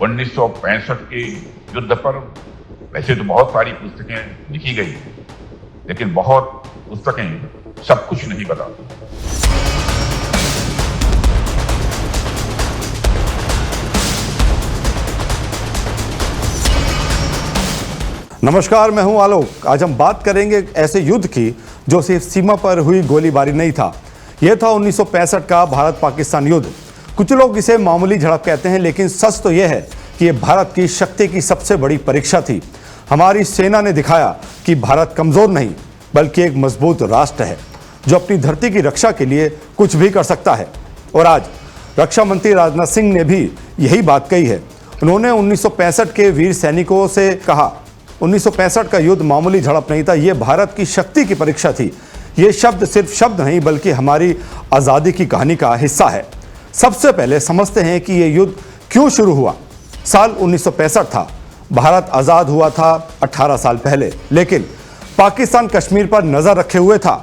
1965 के युद्ध पर वैसे तो बहुत सारी पुस्तकें लिखी गई, लेकिन बहुत पुस्तकें सब कुछ नहीं बताती। नमस्कार, मैं हूं आलोक। आज हम बात करेंगे ऐसे युद्ध की जो सिर्फ सीमा पर हुई गोलीबारी नहीं था। यह था 1965 का भारत पाकिस्तान युद्ध। कुछ लोग इसे मामूली झड़प कहते हैं, लेकिन सच तो यह है कि यह भारत की शक्ति की सबसे बड़ी परीक्षा थी। हमारी सेना ने दिखाया कि भारत कमजोर नहीं बल्कि एक मजबूत राष्ट्र है जो अपनी धरती की रक्षा के लिए कुछ भी कर सकता है। और आज रक्षा मंत्री राजनाथ सिंह ने भी यही बात कही है। उन्होंने 1965 के वीर सैनिकों से कहा, 1965 का युद्ध मामूली झड़प नहीं था, यह भारत की शक्ति की परीक्षा थी। ये शब्द सिर्फ शब्द नहीं बल्कि हमारी आज़ादी की कहानी का हिस्सा है। सबसे पहले समझते हैं कि यह युद्ध क्यों शुरू हुआ। साल 1965 था। भारत आज़ाद हुआ था 18 साल पहले, लेकिन पाकिस्तान कश्मीर पर नज़र रखे हुए था।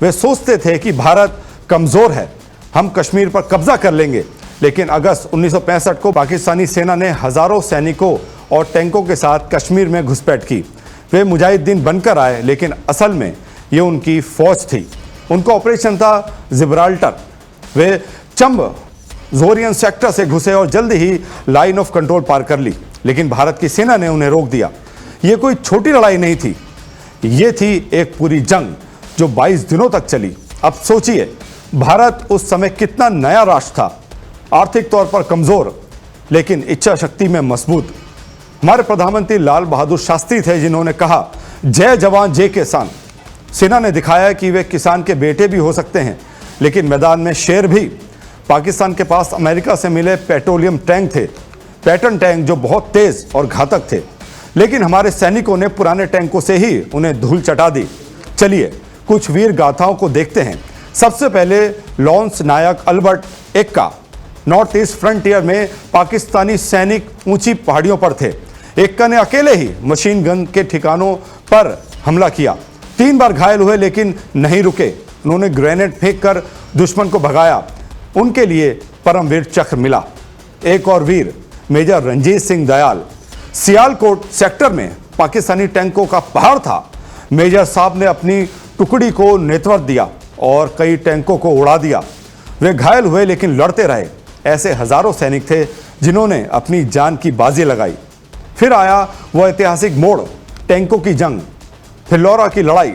वे सोचते थे कि भारत कमज़ोर है, हम कश्मीर पर कब्जा कर लेंगे। लेकिन अगस्त 1965 को पाकिस्तानी सेना ने हज़ारों सैनिकों और टैंकों के साथ कश्मीर में घुसपैठ की। वे मुजाहिदीन बनकर आए, लेकिन असल में ये उनकी फौज थी। उनका ऑपरेशन था जिब्राल्टर। वे चंब जोरियन सेक्टर से घुसे और जल्द ही लाइन ऑफ कंट्रोल पार कर ली, लेकिन भारत की सेना ने उन्हें रोक दिया। ये कोई छोटी लड़ाई नहीं थी, ये थी एक पूरी जंग जो 22 दिनों तक चली। अब सोचिए, भारत उस समय कितना नया राष्ट्र था, आर्थिक तौर पर कमजोर लेकिन इच्छा शक्ति में मजबूत। हमारे प्रधानमंत्री लाल बहादुर शास्त्री थे जिन्होंने कहा, जय जवान जय किसान। सेना ने दिखाया कि वे किसान के बेटे भी हो सकते हैं, लेकिन मैदान में शेर भी। पाकिस्तान के पास अमेरिका से मिले पेट्रोलियम टैंक थे, पैटर्न टैंक जो बहुत तेज और घातक थे, लेकिन हमारे सैनिकों ने पुराने टैंकों से ही उन्हें धूल चटा दी। चलिए कुछ वीर गाथाओं को देखते हैं। सबसे पहले lance Naik Albert Ekka. North east frontier में पाकिस्तानी सैनिक ऊंची पहाड़ियों पर थे। एक्का ने अकेले ही मशीन गन के ठिकानों पर हमला किया। 3 बार घायल हुए लेकिन नहीं रुके। उन्होंने ग्रेनेड फेंककर दुश्मन को भगाया। उनके लिए परमवीर चक्र मिला। एक और वीर मेजर रंजीत सिंह दयाल। सियालकोट सेक्टर में पाकिस्तानी टैंकों का पहाड़ था। मेजर साहब ने अपनी टुकड़ी को नेतृत्व दिया और कई टैंकों को उड़ा दिया। वे घायल हुए लेकिन लड़ते रहे। ऐसे हजारों सैनिक थे जिन्होंने अपनी जान की बाजी लगाई। फिर आया वह ऐतिहासिक मोड़, टैंकों की जंग, फिलौरा की लड़ाई।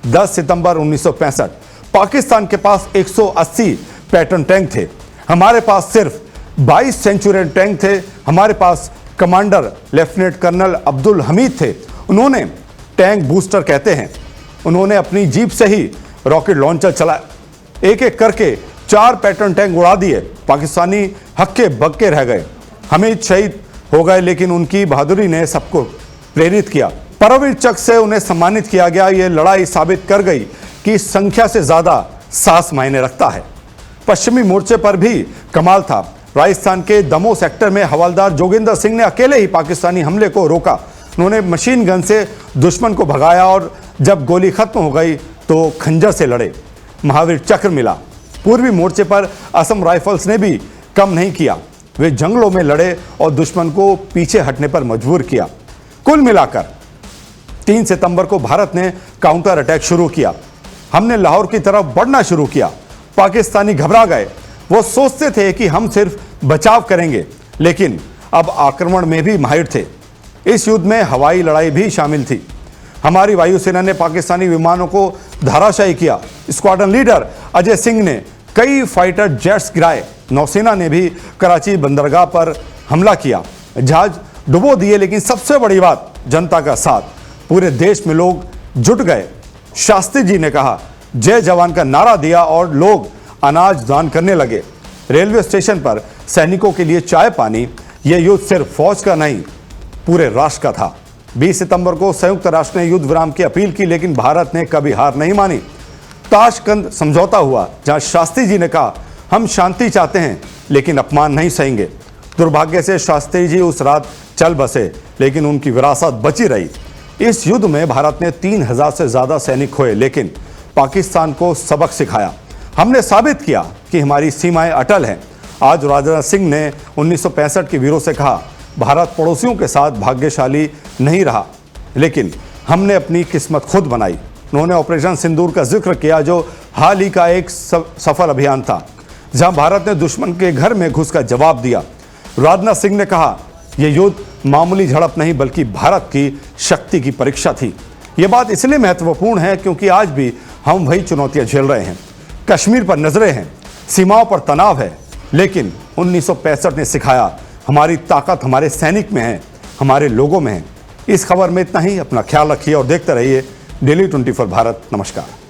10 सितंबर 1965। पाकिस्तान के पास 180 पैटर्न टैंक थे, हमारे पास सिर्फ 22 सेंचुरियन टैंक थे। हमारे पास commander lieutenant colonel Abdul Hamid थे। उन्होंने टैंक बूस्टर कहते हैं, उन्होंने अपनी जीप से ही रॉकेट लॉन्चर चलाया। एक एक करके 4 पैटर्न टैंक उड़ा दिए। पाकिस्तानी हक्के बक्के रह गए। हमीद शहीद हो गए, लेकिन उनकी बहादुरी ने सबको प्रेरित किया। परमवीर चक्र से उन्हें सम्मानित किया गया। यह लड़ाई साबित कर गई कि संख्या से ज्यादा साहस मायने रखता है। पश्चिमी मोर्चे पर भी कमाल था। राजस्थान के दमोह सेक्टर में हवलदार जोगिंदर सिंह ने अकेले ही पाकिस्तानी हमले को रोका। उन्होंने मशीन गन से दुश्मन को भगाया और जब गोली खत्म हो गई तो खंजर से लड़े। महावीर चक्र मिला। पूर्वी मोर्चे पर असम राइफल्स ने भी कम नहीं किया। वे जंगलों में लड़े और दुश्मन को पीछे हटने पर मजबूर किया। कुल मिलाकर 3 सितंबर को भारत ने काउंटर अटैक शुरू किया। हमने लाहौर की तरफ बढ़ना शुरू किया। पाकिस्तानी घबरा गए। वो सोचते थे कि हम सिर्फ बचाव करेंगे, लेकिन अब आक्रमण में भी माहिर थे। इस युद्ध में हवाई लड़ाई भी शामिल थी। हमारी वायुसेना ने पाकिस्तानी विमानों को धराशायी किया। स्क्वाड्रन लीडर अजय सिंह ने कई फाइटर जेट्स गिराए। नौसेना ने भी कराची बंदरगाह पर हमला किया, जहाज डुबो दिए। लेकिन सबसे बड़ी बात, जनता का साथ। पूरे देश में लोग जुट गए। शास्त्री जी ने कहा, जय जवान का नारा दिया और लोग अनाज दान करने लगे। रेलवे स्टेशन पर सैनिकों के लिए चाय पानी। यह युद्ध सिर्फ फौज का नहीं, पूरे राष्ट्र का था। 20 सितंबर को संयुक्त राष्ट्र ने युद्ध विराम की अपील की, लेकिन भारत ने कभी हार नहीं मानी। ताशकंद समझौता हुआ, जहां शास्त्री जी ने कहा, हम शांति चाहते हैं लेकिन अपमान नहीं सहेंगे। दुर्भाग्य से शास्त्री जी उस रात चल बसे, लेकिन उनकी विरासत बची रही। इस युद्ध में भारत ने 3000 से ज्यादा सैनिक खोए, लेकिन पाकिस्तान को सबक सिखाया। हमने साबित किया कि हमारी सीमाएं अटल हैं। आज राजनाथ सिंह ने 1965 के वीरों से कहा, भारत पड़ोसियों के साथ भाग्यशाली नहीं रहा, लेकिन हमने अपनी किस्मत खुद बनाई। उन्होंने ऑपरेशन सिंदूर का जिक्र किया, जो हाल ही का एक सफल अभियान था, जहां भारत ने दुश्मन के घर में घुसकर जवाब दिया। राजनाथ सिंह ने कहा, यह युद्ध मामूली झड़प नहीं बल्कि भारत की शक्ति की परीक्षा थी। यह बात इसलिए महत्वपूर्ण है क्योंकि आज भी हम वही चुनौतियां झेल रहे हैं। कश्मीर पर नजरें हैं, सीमाओं पर तनाव है, लेकिन 1965 ने सिखाया, हमारी ताकत हमारे सैनिक में है, हमारे लोगों में है। इस खबर में इतना ही। अपना ख्याल रखिए और देखते रहिए डेली 24 भारत। नमस्कार।